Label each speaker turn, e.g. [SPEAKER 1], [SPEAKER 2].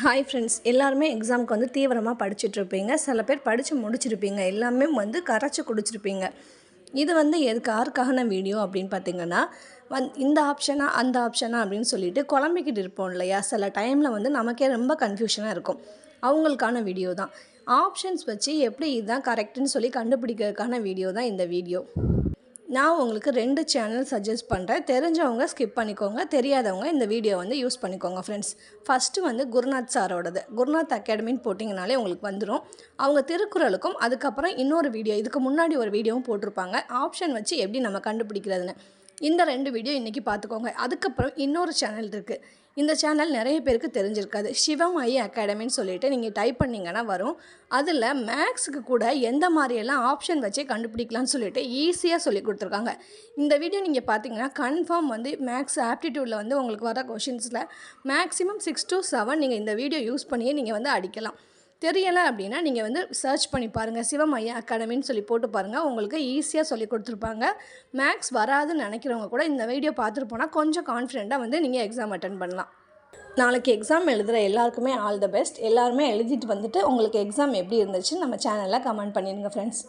[SPEAKER 1] Hi friends, எல்லாருமே எக்ஸாமுக்கு வந்து தீவிரமாக படிச்சுட்ருப்பீங்க. சில பேர் படித்து முடிச்சிருப்பீங்க. எல்லாமே வந்து கரைச்சி குடிச்சிருப்பீங்க. இது வந்து யாருக்கான வீடியோ அப்படின்னு பார்த்தீங்கன்னா, இந்த ஆப்ஷனா அந்த ஆப்ஷனா அப்படின்னு சொல்லிட்டு குழம்பிக்கிட்டு இருப்போம் இல்லையா? சில டைமில் வந்து நமக்கே ரொம்ப கன்ஃபியூஷனாக இருக்கும். அவங்களுக்கான வீடியோ தான். ஆப்ஷன்ஸ் வச்சு எப்படி இதுதான் கரெக்டுன்னு சொல்லி கண்டுபிடிக்கிறதுக்கான வீடியோ தான் இந்த வீடியோ. நான் உங்களுக்கு 2 சேனல் சஜஸ்ட் பண்ணுறேன். தெரிஞ்சவங்க ஸ்கிப் பண்ணிக்கோங்க. தெரியாதவங்க இந்த வீடியோ வந்து யூஸ் பண்ணிக்கோங்க ஃப்ரெண்ட்ஸ். ஃபஸ்ட்டு வந்து குருநாத் சாரோடது. குருநாத் அகாடமின்னு போட்டிங்கனாலே உங்களுக்கு வந்துடும். அவங்க திருக்குறளுக்கும் அதுக்கப்புறம் இன்னொரு வீடியோ, இதுக்கு முன்னாடி ஒரு வீடியோவும் போட்டிருப்பாங்க. ஆப்ஷன் வச்சு எப்படி நம்ம கண்டுபிடிக்கிறதுன்னு. இந்த 2 வீடியோ இன்றைக்கி பார்த்துக்கோங்க. அதுக்கப்புறம் இன்னொரு சேனல் இருக்குது. இந்த சேனல் நிறைய பேருக்கு தெரிஞ்சிருக்காது. சிவமயி அகாடமின்னு சொல்லிட்டு நீங்கள் டைப் பண்ணிங்கன்னா வரும். அதில் மேக்ஸுக்கு கூட எந்த மாதிரியெல்லாம் ஆப்ஷன் வச்சே கண்டுபிடிக்கலாம்னு சொல்லிட்டு ஈஸியாக சொல்லி கொடுத்துருக்காங்க. இந்த வீடியோ நீங்கள் பார்த்தீங்கன்னா கன்ஃபார்ம் வந்து மேக்ஸ் ஆப்டிடியூடில் வந்து உங்களுக்கு வர கொஷின்ஸில் மேக்ஸிமம் 6 to 7 நீங்கள் இந்த வீடியோ யூஸ் பண்ணியே நீங்கள் வந்து அடிக்கலாம். தெரியலை அப்படின்னா நீங்கள் வந்து சர்ச் பண்ணி பாருங்கள். சிவமய்யா அகாடமின்னு சொல்லி போட்டு பாருங்கள். உங்களுக்கு ஈஸியாக சொல்லி கொடுத்துருப்பாங்க. மேக்ஸ் வராதுன்னு நினைக்கிறவங்க கூட இந்த வீடியோ பார்த்துட்டு போனால் கொஞ்சம் கான்ஃபிடெண்ட்டாக வந்து நீங்கள் எக்ஸாம் அட்டன் பண்ணலாம். நாளைக்கு எக்ஸாம் எழுதுகிற எல்லாருக்குமே ஆல் த பெஸ்ட். எல்லாருமே எழுதிட்டு வந்துட்டு உங்களுக்கு எக்ஸாம் எப்படி இருந்துச்சுன்னு நம்ம சேனலில் கமெண்ட் பண்ணிடுங்க ஃப்ரெண்ட்ஸ்.